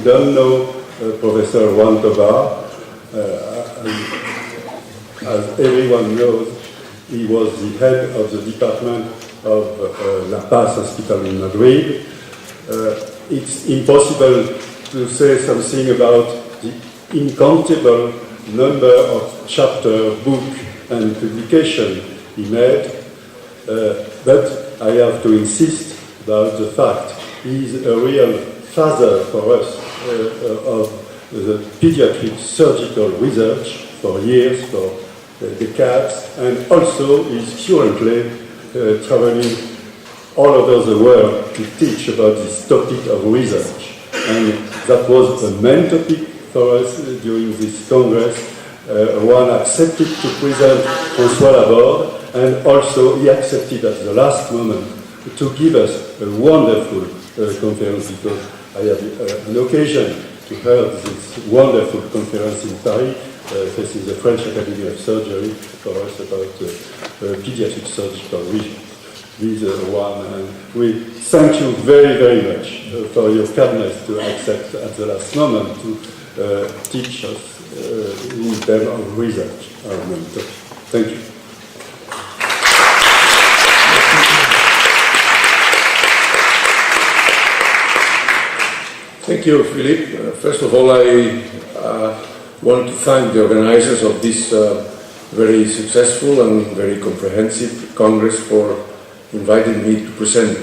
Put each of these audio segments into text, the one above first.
don't know Professor Juan Tobar, as everyone knows, he was the head of the department of La Paz Hospital in Madrid. It's impossible to say something about the incountable number of chapter, book, and publication he made, but I have to insist about the fact he is a real father for us of the pediatric surgical research for years, for decades, and also is currently traveling all over the world to teach about this topic of research. And that was the main topic for us during this Congress. One accepted to present François Laborde, and also he accepted at the last moment to give us a wonderful conference, because I had an occasion to hear this wonderful conference in Paris, facing the French Academy of Surgery, for us about pediatric surgical research. With one, and we thank you very, very much for your kindness to accept at the last moment to teach us in terms of research. Thank you. Thank you, Philippe. First of all, I want to thank the organizers of this very successful and very comprehensive Congress for inviting me to present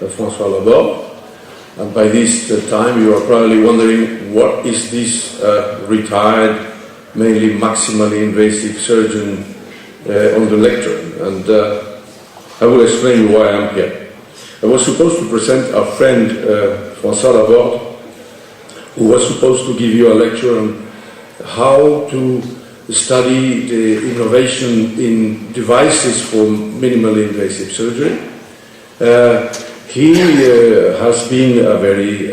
François Laborde. And by this time you are probably wondering, what is this retired, mainly maximally invasive surgeon on the lectern? And I will explain you why I'm here. I was supposed to present our friend François Laborde, who was supposed to give you a lecture on how to study the innovation in devices for minimally invasive surgery. He has been a very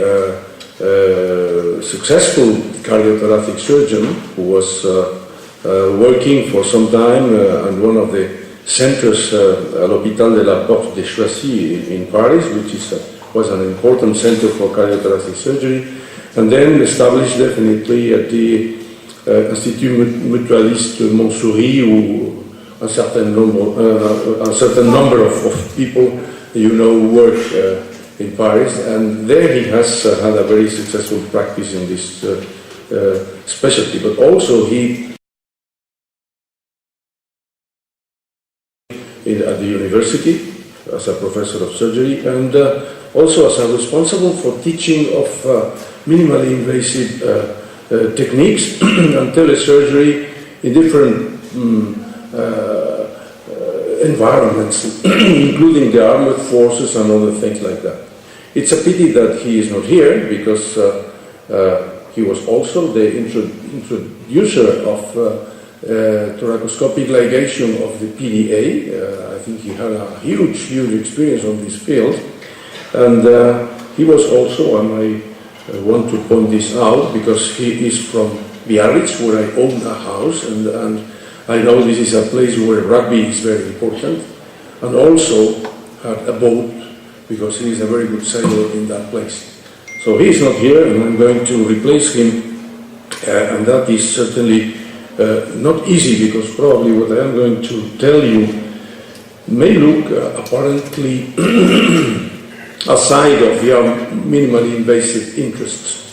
successful cardiothoracic surgeon who was working for some time at one of the centers at l'Hôpital de la Porte de Choisy in Paris, which was an important center for cardiothoracic surgery, and then established definitely at the Institut Mutualiste Montsouris, où a certain number of people work in Paris, and there he has had a very successful practice in this specialty. But also he, at the university as a professor of surgery, and also as a responsible for teaching of minimally invasive techniques and telesurgery in different environments, including the armed forces and other things like that. It's a pity that he is not here, because he was also the introducer of thoracoscopic ligation of the PDA. I think he had a huge experience on this field, and he was also, and I want to point this out because he is from Biarritz, where I own a house, and I know this is a place where rugby is very important, and also had a boat, because he is a very good sailor in that place. So he is not here, and I'm going to replace him, and that is certainly not easy, because probably what I am going to tell you may look apparently aside of your minimally invasive interests.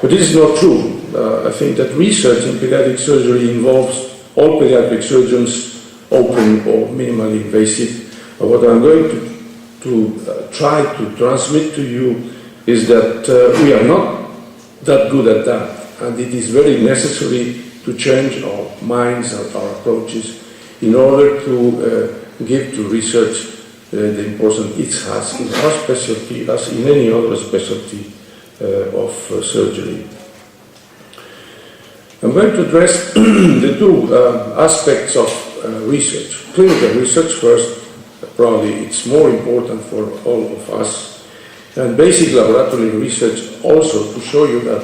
But this is not true. I think that research in pediatric surgery involves all pediatric surgeons, open or minimally invasive. But what I'm going to try to transmit to you is that we are not that good at that, and it is very necessary to change our minds and our approaches in order to give to research the importance it has in our specialty as in any other specialty of surgery. I'm going to address the two aspects of research. Clinical research first, probably it's more important for all of us, and basic laboratory research also, to show you that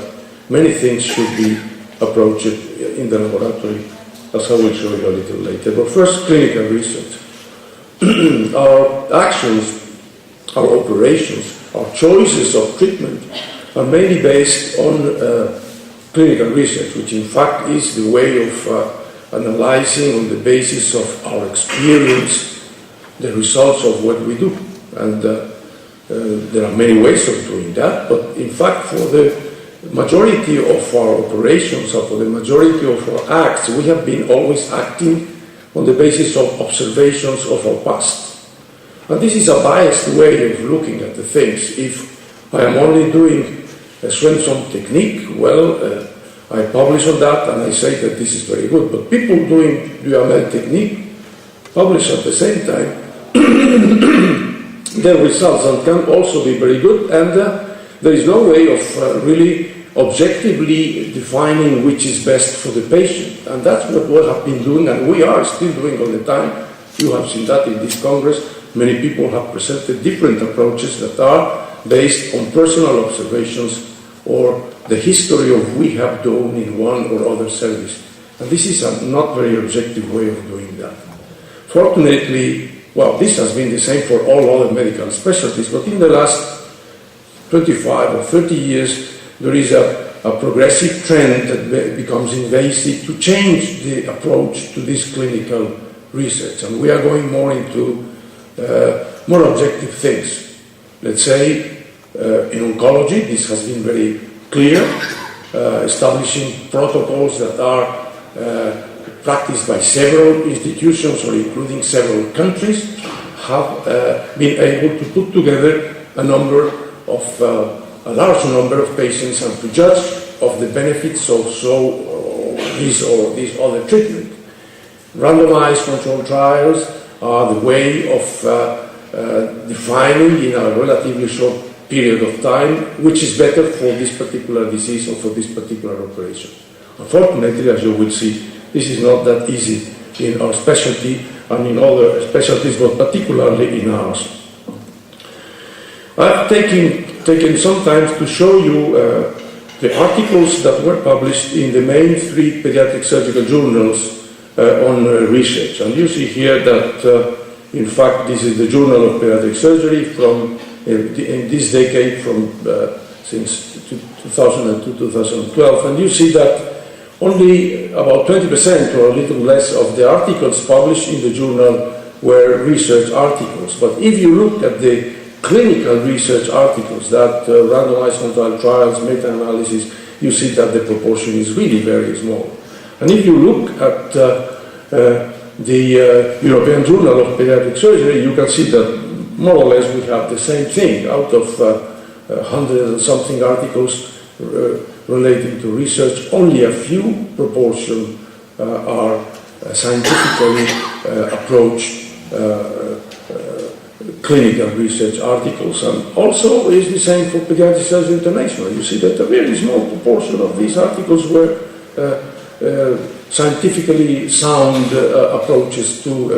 many things should be approached in the laboratory, as I will show you a little later. But first, clinical research. Our actions, our operations, our choices of treatment are mainly based on clinical research, which in fact is the way of analyzing on the basis of our experience the results of what we do. And there are many ways of doing that, but in fact for the majority of our operations or for the majority of our acts, we have been always acting on the basis of observations of our past. And this is a biased way of looking at the things. If I am only doing a Swenson technique, well, I publish on that and I say that this is very good. But people doing Duhamel technique publish at the same time their results and can also be very good. And there is no way of really objectively defining which is best for the patient. And that's what we have been doing and we are still doing all the time. You have seen that in this Congress. Many people have presented different approaches that are based on personal observations or the history of we have done in one or other service. And this is a not very objective way of doing that. Fortunately, well, this has been the same for all other medical specialties, but in the last 25 or 30 years, there is a progressive trend that becomes invasive to change the approach to this clinical research. And we are going more into more objective things. Let's say in oncology, this has been very clear, establishing protocols that are practiced by several institutions or including several countries have been able to put together a large number of patients and to judge of the benefits of this or this other treatment. Randomized controlled trials are the way of defining in a relatively short period of time which is better for this particular disease or for this particular operation. Unfortunately, as you will see, this is not that easy in our specialty and in other specialties, but particularly in ours. I've taken some time to show you the articles that were published in the main 3 pediatric surgical journals on research. And you see here that, in fact, this is the Journal of Pediatric Surgery from in this decade from since 2002 to 2012. And you see that only about 20% or a little less of the articles published in the journal were research articles. But if you look at the clinical research articles, that randomized controlled trials, meta-analysis, you see that the proportion is really very small. And if you look at the European Journal of Pediatric Surgery, you can see that more or less we have the same thing. Out of 100 and something articles relating to research, only a few proportion are scientifically approached clinical research articles. And also is the same for Pediatric Surgery International. You see that a very small proportion of these articles were scientifically sound approaches to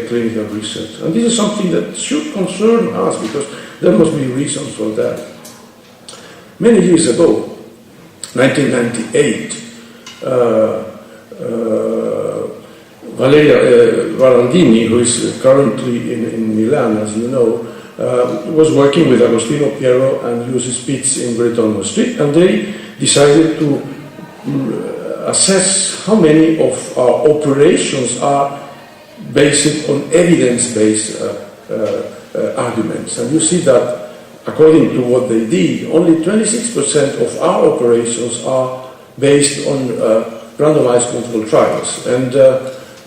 clinical research. And this is something that should concern us because there must be reasons for that. Many years ago, 1998, Valeria Varandini, who is currently in Milan, as you know, was working with Agostino Piero and Lucy Spitz in Great Ormond Street, and they decided to assess how many of our operations are based on evidence-based arguments. And you see that according to what they did, only 26% of our operations are based on randomized controlled trials. And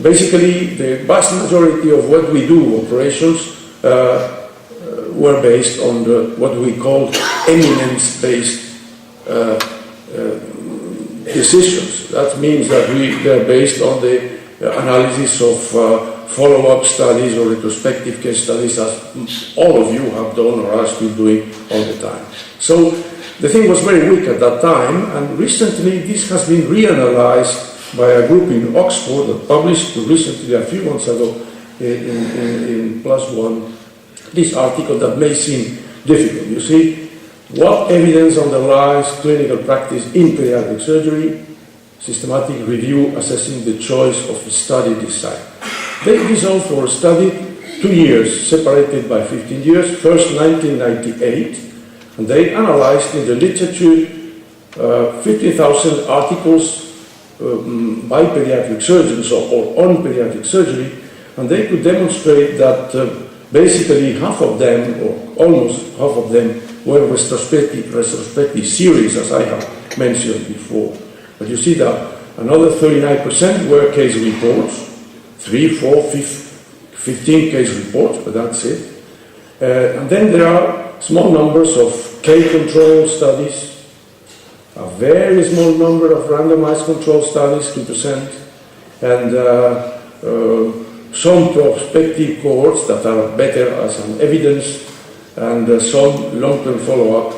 basically, the vast majority of what we do, operations, were based on what we call eminence-based decisions. That means that they're based on the analysis of follow-up studies or retrospective case studies, as all of you have done or are still doing all the time. So the thing was very weak at that time, and recently this has been reanalyzed by a group in Oxford that published recently, a few months ago, in PLOS ONE, this article that may seem difficult. You see, what evidence underlies clinical practice in pediatric surgery? Systematic review assessing the choice of study design. These authors studied 2 years, separated by 15 years, first 1998, And they analyzed in the literature 15,000 articles by pediatric surgeons or on pediatric surgery, and they could demonstrate that basically half of them, or almost half of them, were retrospective series, as I have mentioned before. But you see that another 39% were case reports, 3, 4, 15 case reports, but that's it. And then there are small numbers of K-control studies, a very small number of randomized control studies, 2%, and some prospective cohorts that are better as an evidence, and some long-term follow-up,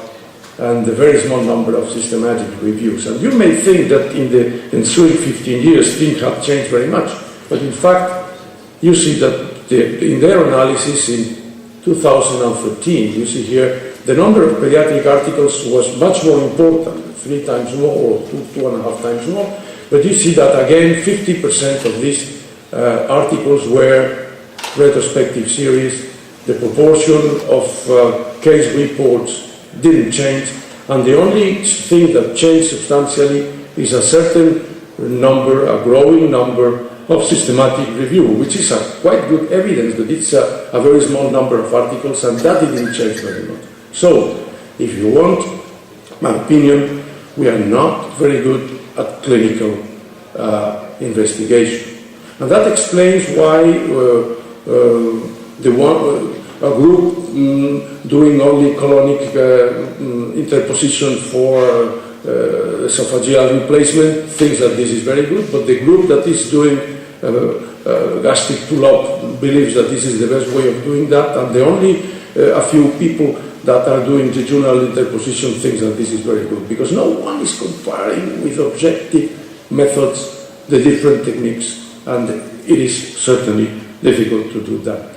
and a very small number of systematic reviews. And you may think that in the ensuing 15 years things have changed very much, but in fact you see that in their analysis in 2013, you see here, the number of pediatric articles was much more important, 3 times more or 2.5 times more, but you see that again 50% of these articles were retrospective series. The proportion of case reports didn't change, and the only thing that changed substantially is a certain number, a growing number of systematic review, which is a quite good evidence that it's a very small number of articles, and that didn't change very much. So, if you want my opinion, we are not very good at clinical investigation. And that explains why a group doing only colonic interposition for esophageal replacement thinks that this is very good, but the group that is doing gastric pull-up believes that this is the best way of doing that, and the only a few people that are doing jejunal interposition thinks that this is very good, because no one is comparing with objective methods the different techniques, and it is certainly difficult to do that.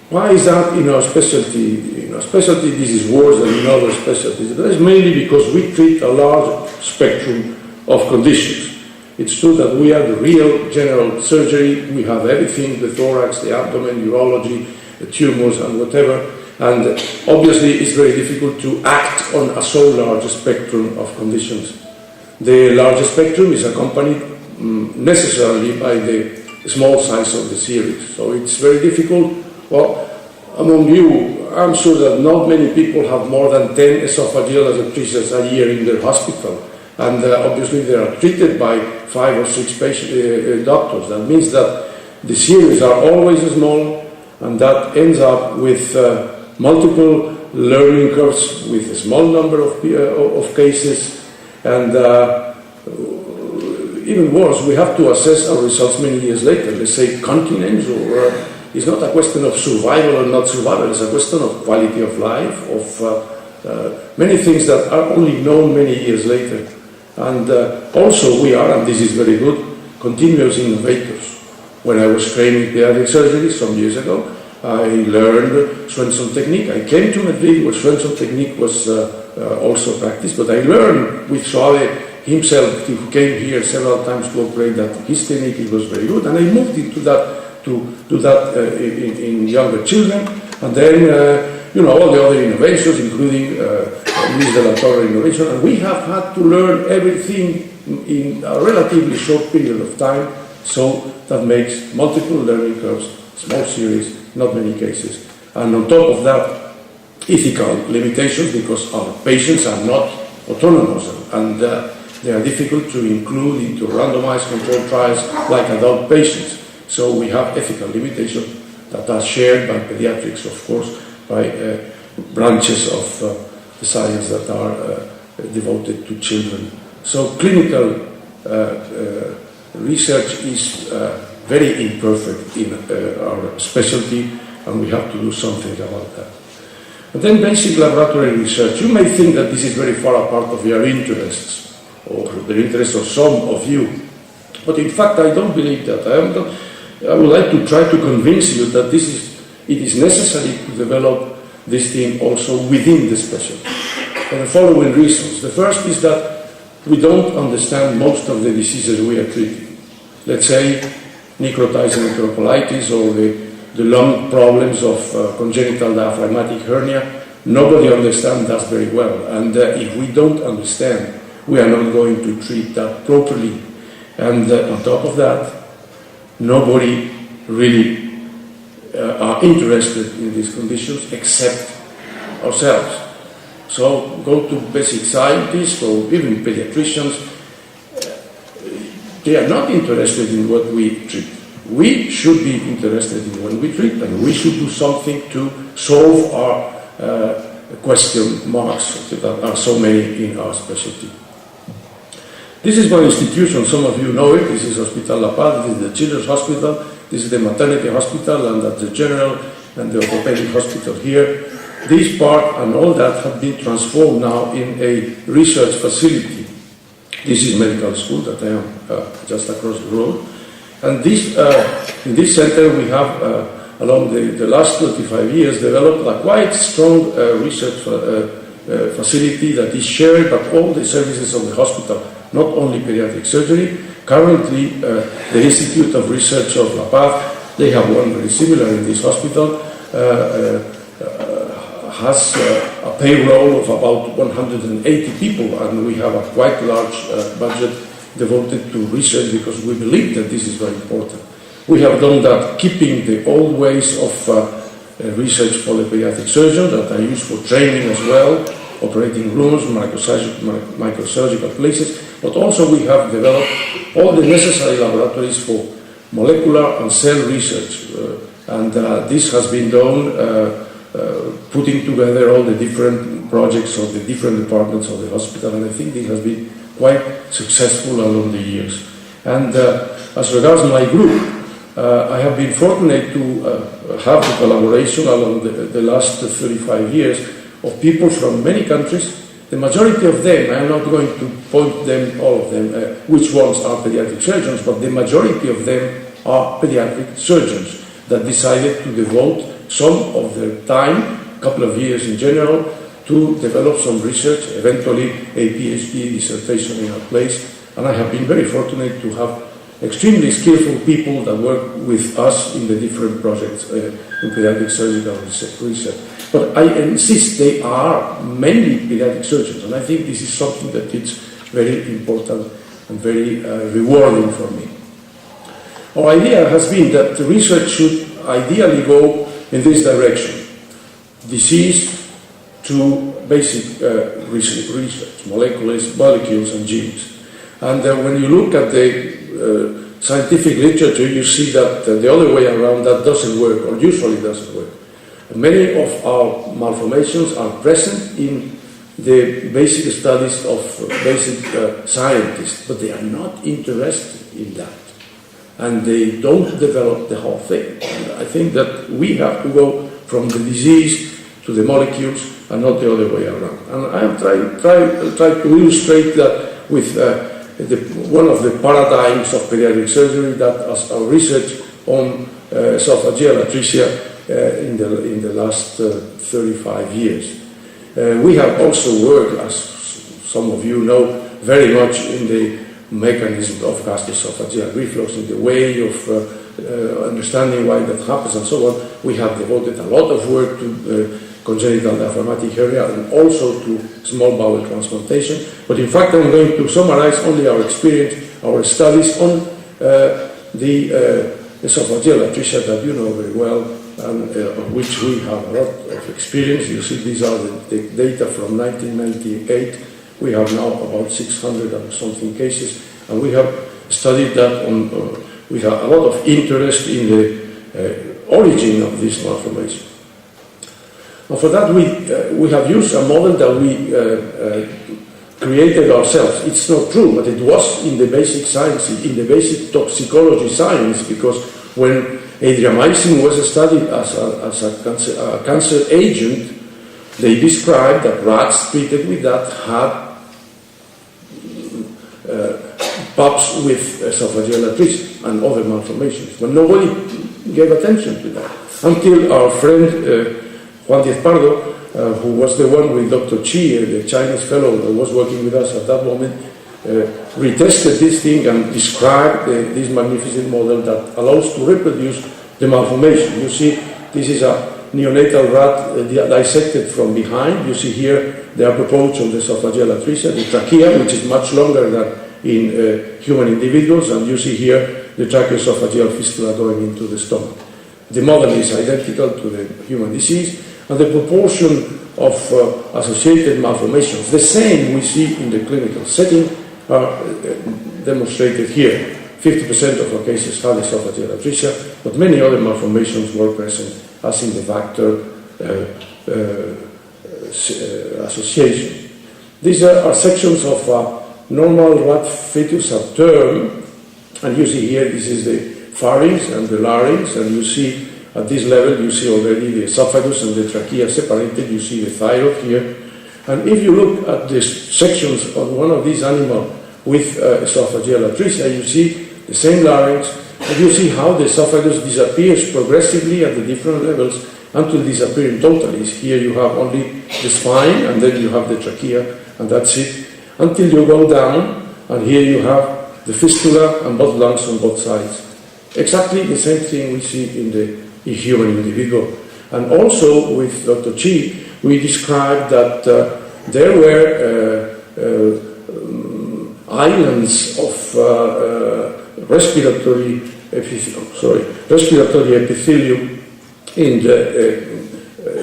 Why is that in our specialty? In our specialty, this is worse than in other specialties. That is mainly because we treat a large spectrum of conditions. It's true that we are the real general surgery. We have everything, the thorax, the abdomen, urology, the tumors, and whatever. And obviously, it's very difficult to act on a so large spectrum of conditions. The larger spectrum is accompanied necessarily by the small size of the series. So it's very difficult. Well, among you, I'm sure that not many people have more than 10 esophageal anesthesias a year in their hospital. And obviously they are treated by 5 or 6 doctors. That means that the series are always small, and that ends up with multiple learning curves with a small number of cases. And even worse, we have to assess our results many years later. Let's say continence, or it's not a question of survival or not survival, it's a question of quality of life, of many things that are only known many years later. And also we are, and this is very good, continuous innovators. When I was training pediatric surgery some years ago, I learned Swenson technique. I came to Madrid where Swenson technique was also practiced, but I learned with Suave himself, who came here several times to operate, that his technique was very good, and I moved into that to do that in younger children, and then all the other innovations, including Luis de la Torre innovation, and we have had to learn everything in a relatively short period of time, so that makes multiple learning curves, small series, not many cases, and on top of that, ethical limitations, because our patients are not autonomous, and they are difficult to include into randomized controlled trials like adult patients. So we have ethical limitations that are shared by pediatrics, of course, by branches of the science that are devoted to children. So clinical research is very imperfect in our specialty, and we have to do something about that. And then basic laboratory research. You may think that this is very far apart of your interests, or the interests of some of you, but in fact I don't believe that. I would like to try to convince you that it is necessary to develop this thing also within the specialty, for the following reasons. The first is that we don't understand most of the diseases we are treating. Let's say necrotizing enterocolitis or the lung problems of congenital diaphragmatic hernia. nobody understands that very well. And if we don't understand, we are not going to treat that properly. And on top of that, nobody really are interested in these conditions except ourselves. So go to basic scientists or even pediatricians, they are not interested in what we treat. We should be interested in what we treat, and we should do something to solve our question marks that are so many in our specialty. This is my institution, some of you know it. This is Hospital La Paz, this is the Children's Hospital, this is the Maternity Hospital, and that's the General and the Orthopedic Hospital here. This part and all that have been transformed now in a research facility. This is medical school that I am just across the road. And this, in this center we have, along the last 25 years, developed a quite strong research facility that is shared by all the services of the hospital, not only pediatric surgery. Currently, the Institute of Research of La Paz, they have one very similar in this hospital, has a payroll of about 180 people, and we have a quite large budget devoted to research because we believe that this is very important. We have done that keeping the old ways of research for the pediatric surgeon that are used for training as well, operating rooms, microsurgical places, but also we have developed all the necessary laboratories for molecular and cell research, and this has been done putting together all the different projects of the different departments of the hospital, and I think this has been quite successful along the years. And as regards my group, I have been fortunate to have the collaboration along the last 35 years of people from many countries. The majority of them, I'm not going to point them, all of them, which ones are pediatric surgeons, but the majority of them are pediatric surgeons that decided to devote some of their time, a couple of years in general, to develop some research, eventually a PhD dissertation in our place. And I have been very fortunate to have extremely skillful people that work with us in the different projects in pediatric surgical research. But I insist they are mainly pediatric surgeons, and I think this is something that is very important and very rewarding for me. Our idea has been that the research should ideally go in this direction: disease to basic research, molecules and genes. And when you look at the scientific literature, you see that the other way around that doesn't work, or usually doesn't work. Many of our malformations are present in the basic studies of basic scientists, but they are not interested in that. And they don't develop the whole thing. And I think that we have to go from the disease to the molecules and not the other way around. And I am trying to illustrate that with one of the paradigms of pediatric surgery, that as our research on esophageal atresia in the last 35 years. We have also worked, as some of you know, very much in the mechanism of gastroesophageal reflux, in the way of understanding why that happens and so on. We have devoted a lot of work to congenital diaphragmatic hernia and also to small bowel transplantation. But in fact, I'm going to summarize only our experience, our studies on the esophageal atresia that you know very well, and of which we have a lot of experience. You see, these are the data from 1998. We have now about 600 and something cases, and we have studied that we have a lot of interest in the origin of this malformation. And for that, we have used a model that we created ourselves. It's not true, but it was in the basic science, in the basic toxicology science, because when adriamycin was studied as a cancer agent, they described that rats treated with that had pups with esophageal atresia and other malformations, but nobody gave attention to that until our friend Juan Diez Pardo, who was the one with Dr. Chi, the Chinese fellow that was working with us at that moment, retested this thing and described this magnificent model that allows to reproduce the malformation. You see, this is a neonatal rat dissected from behind. You see here the upper pouch of the esophageal atresia, the trachea, which is much longer than in human individuals, and you see here the tracheoesophageal fistula going into the stomach. The model is identical to the human disease, and the proportion of associated malformations, the same we see in the clinical setting, are demonstrated here. 50% of our cases had esophageal atresia, but many other malformations were present, as in the Vactor association. These are sections of normal rat fetus at term, and you see here, this is the pharynx and the larynx, and you see at this level, you see already the esophagus and the trachea separated, you see the thyroid here. And if you look at the sections on one of these animals with esophageal atresia, you see the same larynx, and you see how the esophagus disappears progressively at the different levels until disappearing totally. Here you have only the spine, and then you have the trachea, and that's it, until you go down, and here you have the fistula and both lungs on both sides. Exactly the same thing we see in the human individual. And also with Dr. Chi, we described that there were islands of respiratory epithelium in the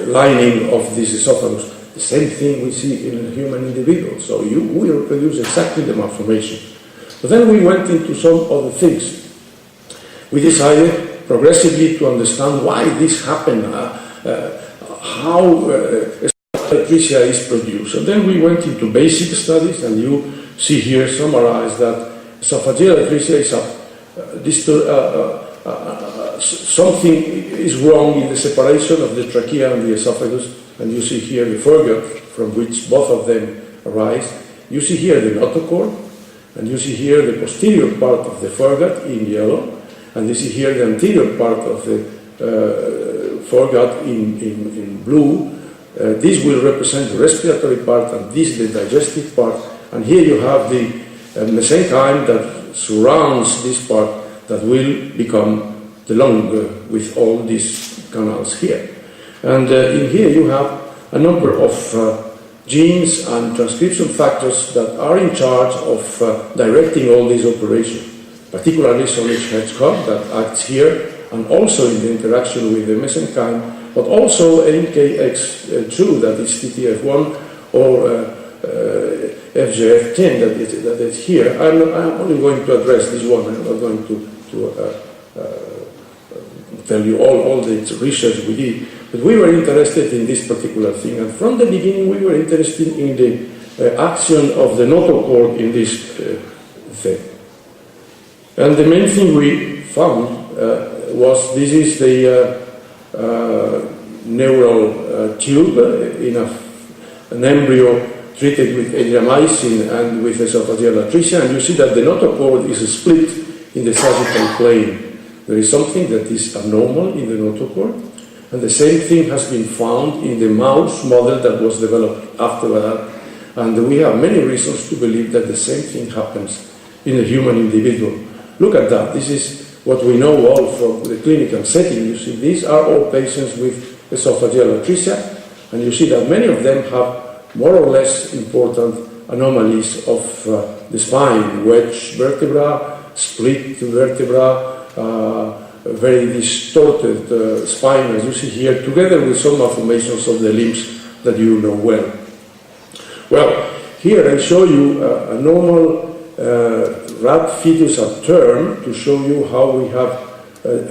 lining of this esophagus. The same thing we see in a human individual. So we reproduce exactly the malformation. But then we went into some other things. We decided progressively to understand why this happened, how atresia is produced. And then we went into basic studies, and you see here summarized that esophageal atresia is something is wrong in the separation of the trachea and the esophagus, and you see here the foregut from which both of them arise. You see here the notochord, and you see here the posterior part of the foregut in yellow, and you see here the anterior part of the foregut in blue. This will represent the respiratory part, and this the digestive part. And here you have the mesenchyme that surrounds this part that will become the lung with all these canals here. And in here you have a number of genes and transcription factors that are in charge of directing all these operations, particularly Sonnich Hedgehog that acts here, and also in the interaction with the mesenchyme, but also NKX2 that is TTF1 or FGF10 that is here. I'm only going to address this one. I'm not going to tell you all the research we did, but we were interested in this particular thing, and from the beginning we were interested in the action of the notochord in this thing. And the main thing we found was this is the neural tube in an embryo treated with erythromycin and with esophageal atresia, and you see that the notochord is split in the sagittal plane. There is something that is abnormal in the notochord, and the same thing has been found in the mouse model that was developed after that, and we have many reasons to believe that the same thing happens in a human individual. Look at that. This is what we know all from the clinical setting. You see, these are all patients with esophageal atresia, and you see that many of them have more or less important anomalies of the spine, wedge vertebra, split vertebra, very distorted spine, as you see here, together with some malformations of the limbs that you know well. Well, here I show you a normal rat fetus at term to show you how we have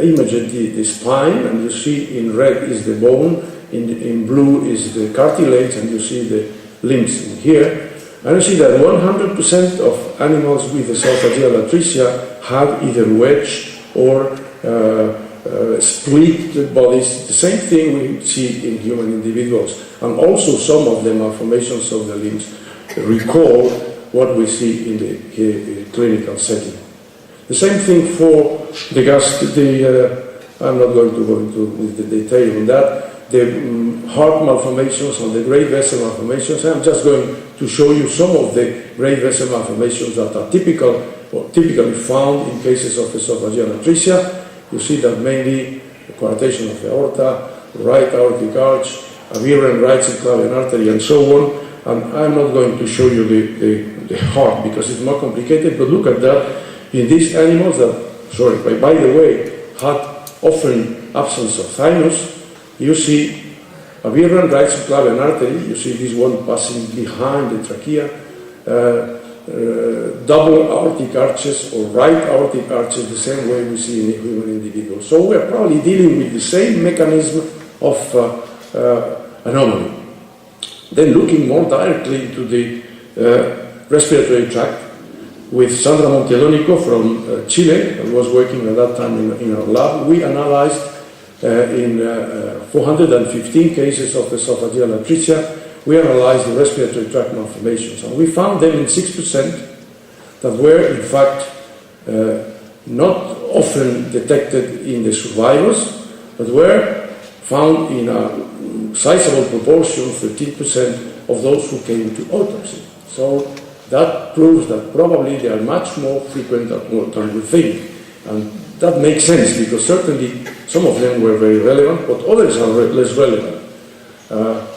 imaged the spine, and you see in red is the bone, in blue is the cartilage, and you see the limbs in here. And you see that 100% of animals with esophageal atresia have either wedge or split bodies, the same thing we see in human individuals. And also some of the malformations of the limbs recall what we see in the clinical setting. The same thing for I'm not going to go into the detail on that, the heart malformations and the great vessel malformations. I'm just going to show you some of the great vessel malformations that are typical or typically found in cases of esophageal atresia. You see that mainly the coarctation of the aorta, right aortic arch, aberrant right subclavian artery, and so on. And I'm not going to show you the heart because it's more complicated, but look at that in these animals that, sorry, by the way, had often absence of thymus. You see aberrant right subclavian artery, you see this one passing behind the trachea, double aortic arches or right aortic arches, the same way we see in human individuals. So we're probably dealing with the same mechanism of anomaly. Then looking more directly into the respiratory tract, with Sandra Monteadonico from Chile, who was working at that time in our lab, we analyzed in 415 cases of esophageal atresia, we analyzed the respiratory tract malformations, and we found them in 6% that were in fact not often detected in the survivors, but were found in a sizable proportion, 13% of those who came to autopsy. So that proves that probably they are much more frequent than we think. And that makes sense because certainly some of them were very relevant, but others are less relevant.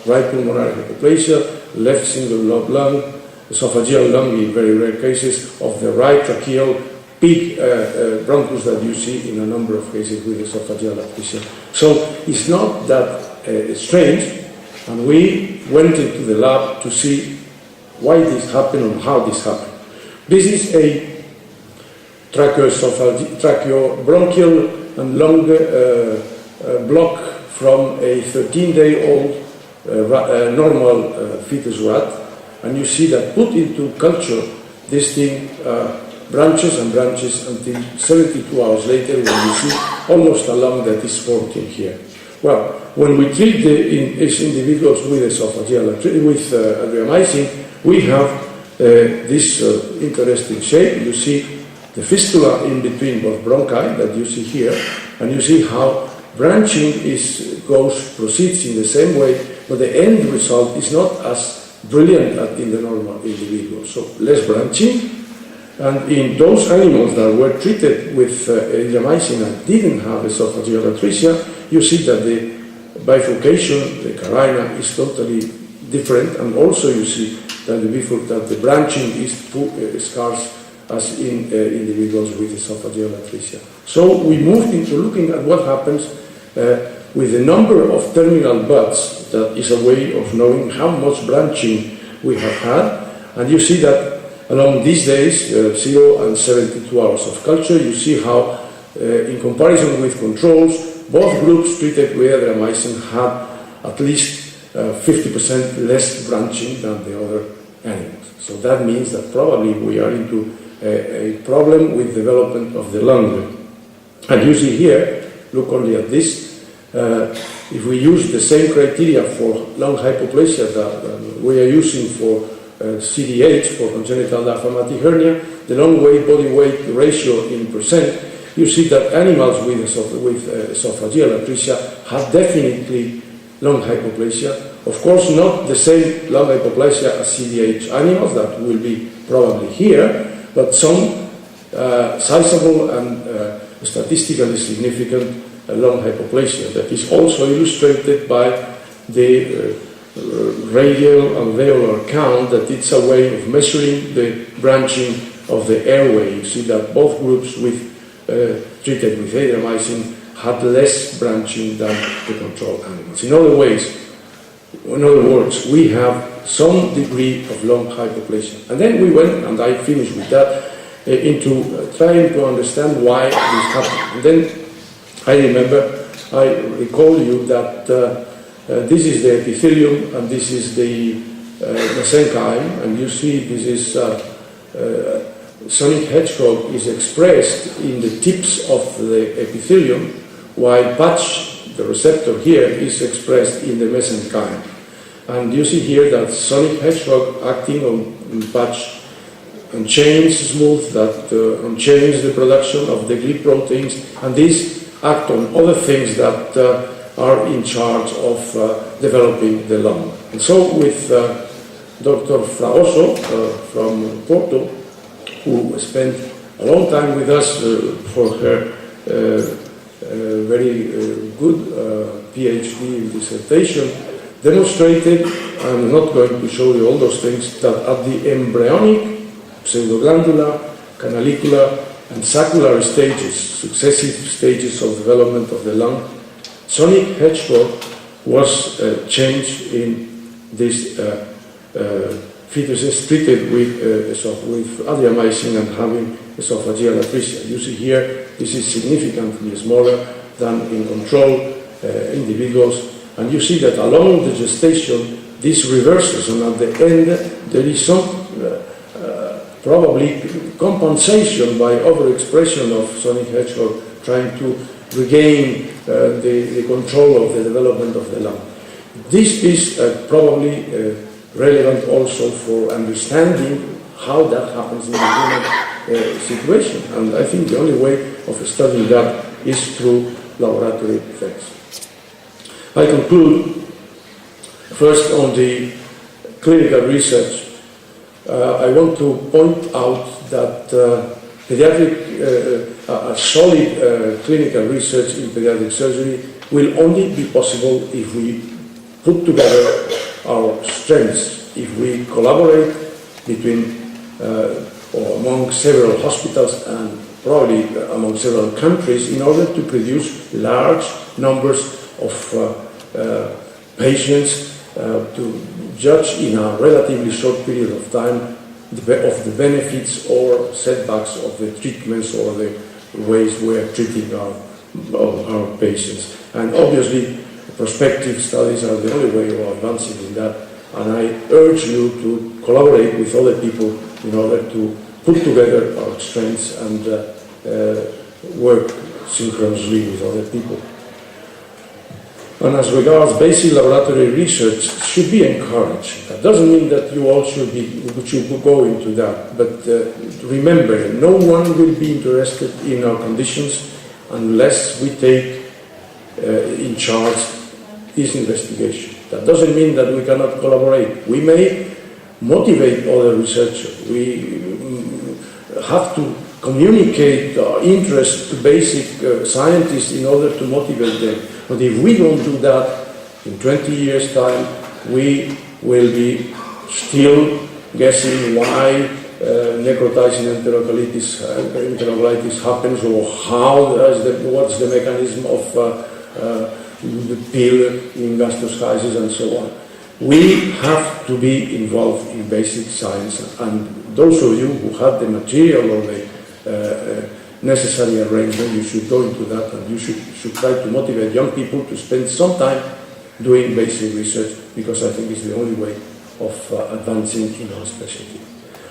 Right pulmonary hypoplasia, left single lobe lung, esophageal lung in very rare cases, of the right tracheal, big bronchus that you see in a number of cases with esophageal atresia. So it's not that strange, and we went into the lab to see why this happened and how this happened. This is a tracheobronchial and lung block from a 13-day-old normal fetus rat, and you see that put into culture, this thing branches and branches until 72 hours later when you see almost a lung that is formed in here. Well, when we treat these individuals with esophageal with adriamycin, we have this interesting shape. You see the fistula in between both bronchi that you see here, and you see how branching proceeds in the same way, but the end result is not as brilliant as in the normal individual. So less branching, and in those animals that were treated with adriamycin and didn't have esophageal atresia, you see that the bifurcation, the carina, is totally different, and also you see that the branching is scarce as in individuals with esophageal atresia. So we moved into looking at what happens with the number of terminal buds. That is a way of knowing how much branching we have had, and you see that along these days, 0 and 72 hours of culture, you see how in comparison with controls, both groups treated with adriamycin had at least 50% less branching than the other animals. So that means that probably we are into a problem with development of the lung. And you see here, look only at this, if we use the same criteria for lung hypoplasia that we are using for CDH, for congenital diaphragmatic hernia, the lung weight body weight ratio in percent, you see that animals with esophageal atresia have definitely lung hypoplasia. Of course, not the same lung hypoplasia as CDH animals, that will be probably here, but some sizable and statistically significant lung hypoplasia that is also illustrated by the radial alveolar count, that it's a way of measuring the branching of the airway. You see that both groups treated with adriamycin had less branching than the control animals. In other words, we have some degree of lung hypoplasia. And then we went, and I finished with that, into trying to understand why this happened. And then I recall you that this is the epithelium, and this is the mesenchyme, and you see this is sonic hedgehog is expressed in the tips of the epithelium, while patch, the receptor here, is expressed in the mesenchyme. And you see here that sonic hedgehog acting on patch unchains smooth, that unchains the production of the GLP proteins, and these act on other things that are in charge of developing the lung. And so with Dr. Fragoso from Porto, who spent a long time with us for her very good PhD dissertation, demonstrated, I'm not going to show you all those things, that at the embryonic, pseudoglandular, canalicular, and saccular stages, successive stages of development of the lung, sonic hedgehog was changed in these fetuses treated with adiamycin and having esophageal atresia. You see here, this is significantly smaller than in control individuals, and you see that along the gestation, this reverses, and at the end, there is some probably compensation by overexpression of sonic hedgehog trying to regain the control of the development of the lung. This is probably relevant also for understanding how that happens in the human situation. And I think the only way of studying that is through laboratory effects. I conclude first on the clinical research. I want to point out that solid clinical research in pediatric surgery will only be possible if we put together our strengths, if we collaborate between or among several hospitals and probably among several countries in order to produce large numbers of patients to judge in a relatively short period of time of the benefits or setbacks of the treatments or the ways we are treating our patients. And obviously, prospective studies are the only way of advancing in that. And I urge you to collaborate with other people in order to put together our strengths and work synchronously with other people. And as regards basic laboratory research, should be encouraged. That doesn't mean that you all should go into that. But remember, no one will be interested in our conditions unless we take in charge this investigation. That doesn't mean that we cannot collaborate. We may motivate other researchers. We have to communicate our interest to basic scientists in order to motivate them. But if we don't do that, in 20 years' time, we will be still guessing why necrotizing enterocolitis happens, or what's the mechanism of the pill in gastroschisis and so on. We have to be involved in basic science, and those of you who have the material or the necessary arrangement, you should go into that, and you should try to motivate young people to spend some time doing basic research, because I think it's the only way of advancing in our specialty.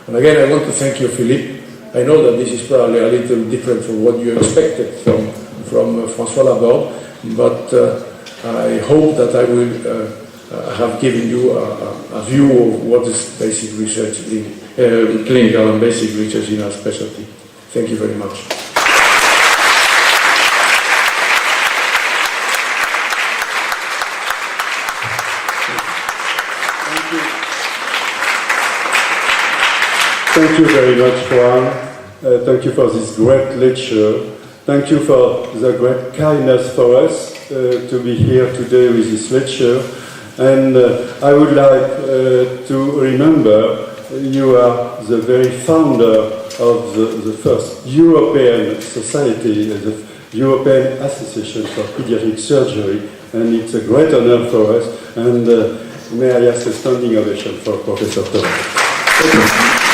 And again, I want to thank you, Philippe. I know that this is probably a little different from what you expected from François Laborde, but I hope that I will have given you a view of what is basic research in clinical and basic research in our specialty. Thank you very much. Thank you very much, Juan. Thank you for this great lecture. Thank you for the great kindness for us to be here today with this lecture. And I would like to remember you are the very founder of the first European society, the European Association for Pediatric Surgery, and it's a great honor for us. And may I ask a standing ovation for Professor Thomas. Thank you.